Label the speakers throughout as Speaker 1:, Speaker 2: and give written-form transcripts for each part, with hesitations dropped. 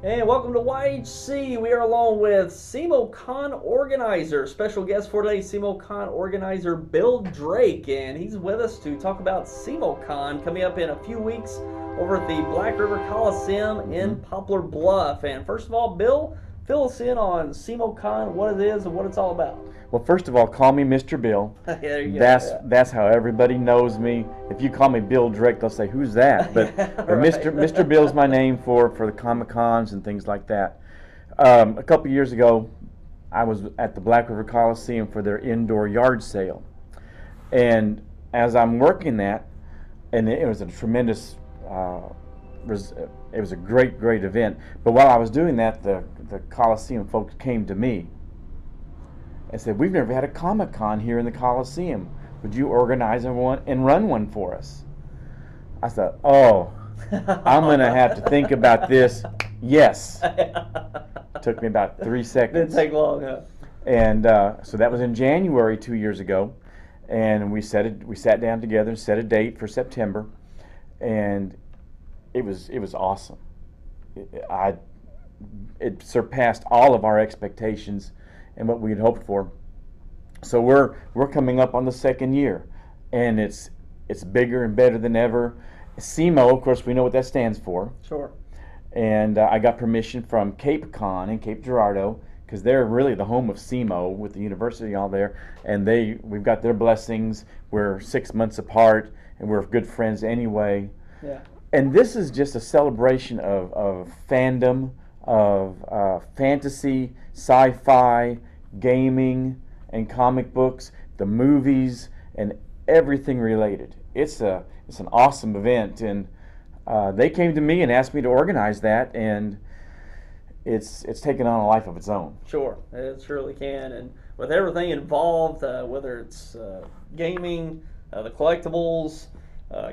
Speaker 1: And welcome to YHC. We are along with SEMOCon organizer, special guest for today, SEMOCon organizer Bill Drake, and he's with us to talk about SEMOCon coming up in a few weeks over at the Black River Coliseum in Poplar Bluff. And first of all, Bill, fill us in on SEMOCon, what it is and what it's all about.
Speaker 2: Well, first of all, call me Mr. Bill.
Speaker 1: There you go.
Speaker 2: That's how everybody knows me. If you call me Bill Drake, they'll say, "Who's that?" But, but
Speaker 1: Right.
Speaker 2: Mr. Bill's my name for the Comic Cons and things like that. A couple years ago, I was at the Black River Coliseum for their indoor yard sale, and as I'm working that, and it was a tremendous, it was a great event. But while I was doing that, the Coliseum folks came to me and said, "We've never had a Comic-Con here in the Coliseum. Would you organize one and run one for us?" I said, "Oh, I'm going to have to think about this." Yes. Took me about 3 seconds.
Speaker 1: Didn't take long, huh?
Speaker 2: And so that was in January 2 years ago, and we sat down together and set a date for September, and it was awesome. It surpassed all of our expectations and what we had hoped for. So we're coming up on the second year, and it's bigger and better than ever. SEMO, of course, we know what that stands for.
Speaker 1: Sure.
Speaker 2: And I got permission from Cape Con in Cape Girardeau, because they're really the home of SEMO with the university all there, and we've got their blessings. We're 6 months apart, and we're good friends anyway.
Speaker 1: Yeah.
Speaker 2: And this is just a celebration of fandom, of fantasy, sci-fi, gaming, and comic books, the movies, and everything related. It's an awesome event, and they came to me and asked me to organize that, and it's taken on a life of its own.
Speaker 1: Sure, it surely can, and with everything involved, whether it's gaming, the collectibles,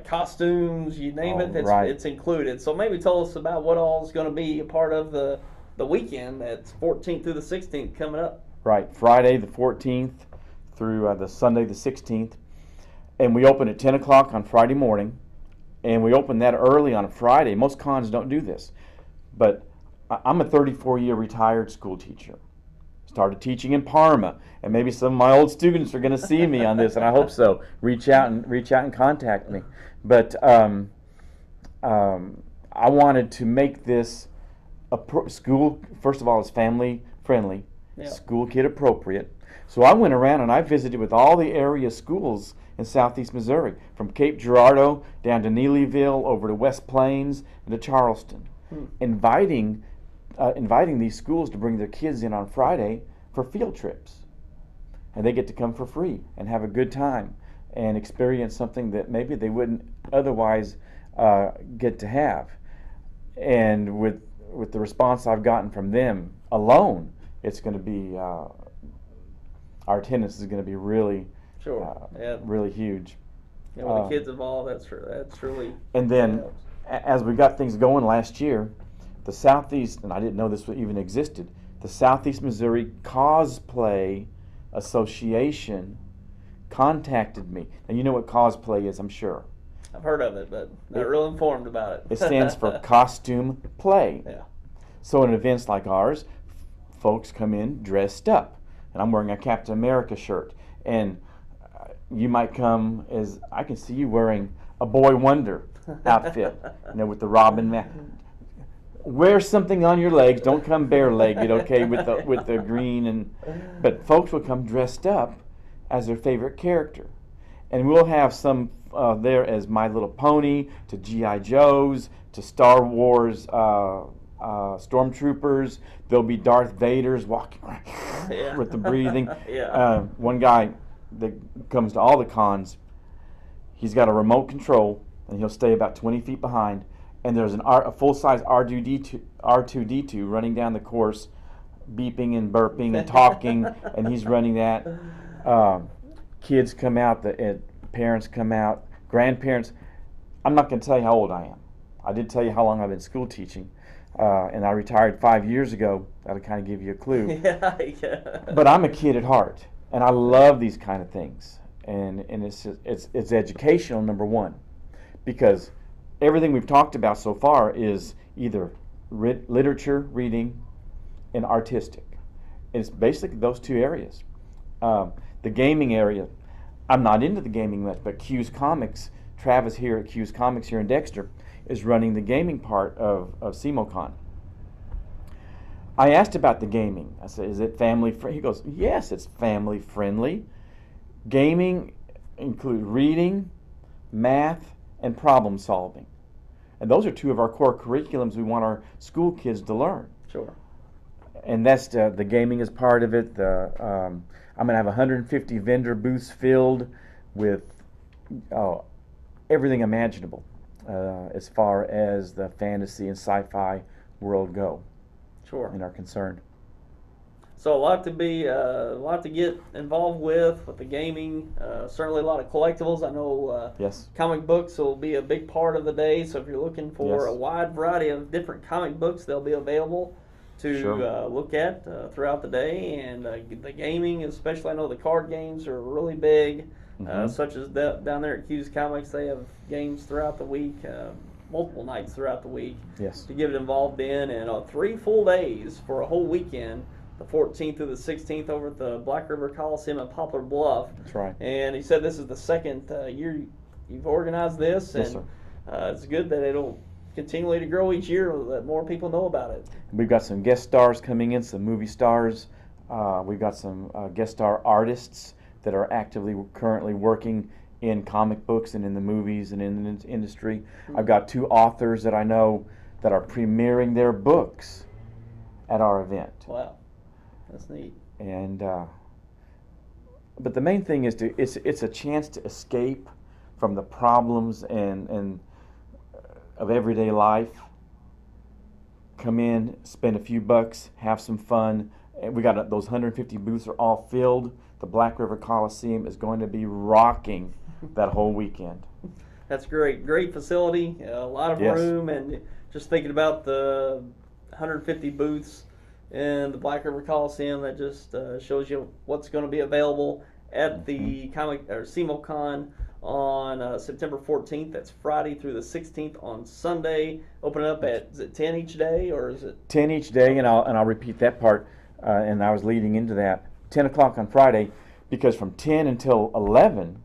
Speaker 1: costumes, you name it, it's included. So maybe tell us about what all is going to be a part of the weekend that's 14th through the 16th coming up.
Speaker 2: Right, Friday the 14th through the Sunday the 16th, and we open at 10 o'clock on Friday morning, and we open that early on a Friday. Most cons don't do this, but I'm a 34-year retired school teacher. Started teaching in Parma, and maybe some of my old students are going to see me on this, and I hope so. Reach out and contact me. But I wanted to make this school. First of all, it's family friendly, school kid appropriate. So I went around and I visited with all the area schools in southeast Missouri, from Cape Girardeau down to Neelyville, over to West Plains, and to Charleston, inviting these schools to bring their kids in on Friday for field trips. And they get to come for free and have a good time and experience something that maybe they wouldn't otherwise get to have. And with the response I've gotten from them alone, it's going to be, our attendance is going to be really, really huge.
Speaker 1: Yeah, when the kids involved, that's really.
Speaker 2: And then, as we got things going last year, the Southeast, and I didn't know this even existed, the Southeast Missouri Cosplay Association contacted me. Now, you know what cosplay is, I'm sure.
Speaker 1: I've heard of it, but not real informed about it.
Speaker 2: It stands for costume play.
Speaker 1: Yeah.
Speaker 2: So in events like ours, folks come in dressed up. And I'm wearing a Captain America shirt. And you might come as, I can see you wearing a Boy Wonder outfit, with the Robin mask. Wear something on your legs. Don't come bare-legged, okay, with the green. But folks will come dressed up as their favorite character. And we'll have some there as My Little Pony, to G.I. Joes, to Star Wars stormtroopers. There'll be Darth Vaders walking around with the breathing. One guy that comes to all the cons, he's got a remote control, and he'll stay about 20 feet behind, and there's a full-size R2-D2 running down the course, beeping and burping and talking, and he's running that. Kids come out, parents come out, grandparents. I'm not going to tell you how old I am. I did tell you how long I've been school teaching, and I retired 5 years ago. That'll kind of give you a clue.
Speaker 1: Yeah.
Speaker 2: But I'm a kid at heart, and I love these kind of things, and it's educational, number one, because everything we've talked about so far is either literature, reading, and artistic. It's basically those two areas. The gaming area, I'm not into the gaming much, but Q's Comics, Travis here at Q's Comics here in Dexter, is running the gaming part of SEMOCon. I asked about the gaming. I said, is it family friendly? He goes, yes, it's family friendly. Gaming includes reading, math, and problem solving. And those are two of our core curriculums we want our school kids to learn.
Speaker 1: Sure.
Speaker 2: And that's the gaming is part of it. I'm going to have 150 vendor booths filled with everything imaginable as far as the fantasy and sci-fi world go.
Speaker 1: Sure.
Speaker 2: And are concerned.
Speaker 1: So a lot to get involved with the gaming. Certainly a lot of collectibles. I know
Speaker 2: Yes.
Speaker 1: comic books will be a big part of the day. So if you're looking for
Speaker 2: Yes.
Speaker 1: a wide variety of different comic books, they'll be available to
Speaker 2: Sure.
Speaker 1: look at throughout the day. And the gaming, especially, I know the card games are really big. Such as down there at Q's Comics, they have games throughout the week. Multiple nights throughout the week
Speaker 2: Yes.
Speaker 1: to get involved in, and 3 full days for a whole weekend, the 14th through the 16th over at the Black River Coliseum at Poplar Bluff.
Speaker 2: That's right.
Speaker 1: And he said this is the second year you've organized this,
Speaker 2: Yes,
Speaker 1: and
Speaker 2: sir.
Speaker 1: it's good that it'll continually to grow each year, that more people know about it.
Speaker 2: We've got some guest stars coming in, some movie stars. We've got some guest star artists that are actively currently working in comic books and in the movies and in the industry. I've got 2 authors that I know that are premiering their books at our event.
Speaker 1: Wow, that's neat.
Speaker 2: And but the main thing is it's a chance to escape from the problems and of everyday life. Come in, spend a few bucks, have some fun. And we got those 150 booths are all filled. The Black River Coliseum is going to be rocking that whole weekend.
Speaker 1: That's great. Great facility, a lot of
Speaker 2: Yes.
Speaker 1: room, and just thinking about the 150 booths in the Black River Coliseum, that just shows you what's going to be available at the SEMOCon on September 14th. That's Friday through the 16th on Sunday. Open it up at, is it 10 each day, or is it?
Speaker 2: 10 each day, and I'll repeat that part, and I was leading into that. 10 o'clock on Friday, because from 10 until 11,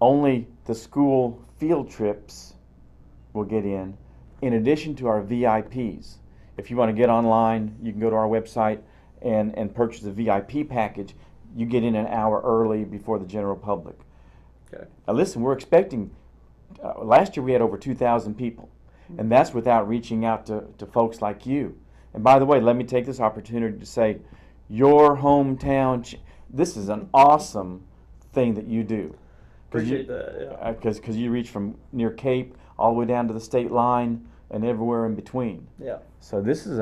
Speaker 2: only the school field trips will get in addition to our VIPs. If you want to get online, you can go to our website and purchase the VIP package. You get in an hour early before the general public.
Speaker 1: Okay.
Speaker 2: Now listen, we're expecting, last year we had over 2,000 people, and that's without reaching out to folks like you. And by the way, let me take this opportunity to say, your hometown, this is an awesome thing that you do.
Speaker 1: Appreciate that. Yeah.
Speaker 2: Because you reach from near Cape all the way down to the state line and everywhere in between.
Speaker 1: Yeah.
Speaker 2: So this is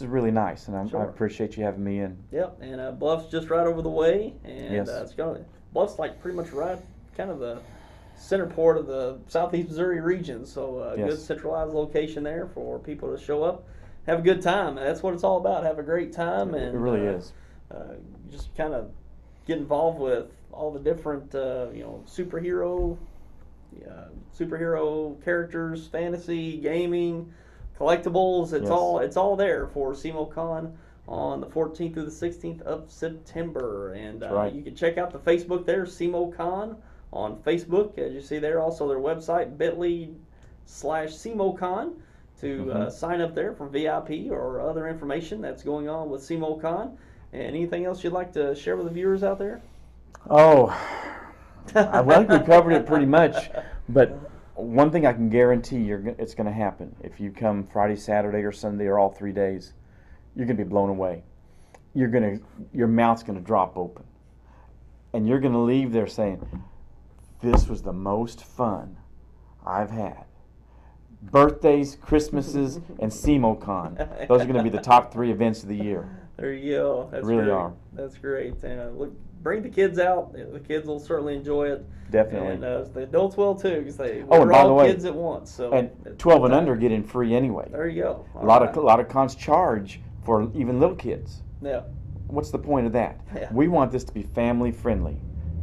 Speaker 2: really nice, and I
Speaker 1: Sure.
Speaker 2: appreciate you having me in.
Speaker 1: Yep. And Bluff's just right over the way, and
Speaker 2: Yes.
Speaker 1: Bluff's like pretty much right, kind of the center port of the southeast Missouri region. So a
Speaker 2: Yes.
Speaker 1: good centralized location there for people to show up, have a good time. And that's what it's all about. Have a great time, and
Speaker 2: It really is.
Speaker 1: just kind of get involved with all the different superhero characters, fantasy, gaming, collectibles. It's
Speaker 2: Yes.
Speaker 1: all there for SEMOCon on the 14th through the 16th of September. And
Speaker 2: That's right.
Speaker 1: you can check out the Facebook there, SEMOCon on Facebook, as you see there. Also their website, bit.ly/SEMOCon, to sign up there for VIP or other information that's going on with SEMOCon. And anything else you'd like to share with the viewers out there?
Speaker 2: Oh, I think we covered it pretty much. But one thing I can guarantee it's going to happen. If you come Friday, Saturday, or Sunday, or all 3 days, you're going to be blown away. Your mouth's going to drop open, and you're going to leave there saying, "This was the most fun I've had." Birthdays, Christmases, and SEMOCon. Those are going to be the top 3 events of the year.
Speaker 1: There you go. That's
Speaker 2: Really
Speaker 1: great.
Speaker 2: are.
Speaker 1: That's great. And look, bring the kids out. The kids will certainly enjoy it.
Speaker 2: Definitely.
Speaker 1: And the adults will too, because
Speaker 2: and
Speaker 1: we're
Speaker 2: by the
Speaker 1: all
Speaker 2: way,
Speaker 1: kids at once. So
Speaker 2: And
Speaker 1: it's
Speaker 2: 12 and
Speaker 1: time.
Speaker 2: under get in free anyway.
Speaker 1: There you go.
Speaker 2: A lot of cons charge for even little kids.
Speaker 1: Yeah.
Speaker 2: What's the point of that?
Speaker 1: Yeah.
Speaker 2: We want this to be family friendly,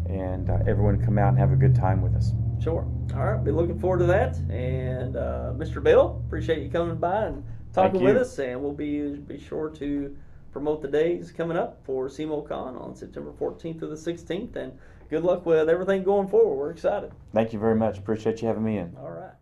Speaker 2: and everyone come out and have a good time with us.
Speaker 1: Sure. All right. Be looking forward to that. And Mr. Bill, appreciate you coming by and talking with us. And we'll be sure to promote the days coming up for SEMOCon on September 14th through the 16th. And good luck with everything going forward. We're excited.
Speaker 2: Thank you very much. Appreciate you having me in.
Speaker 1: All right.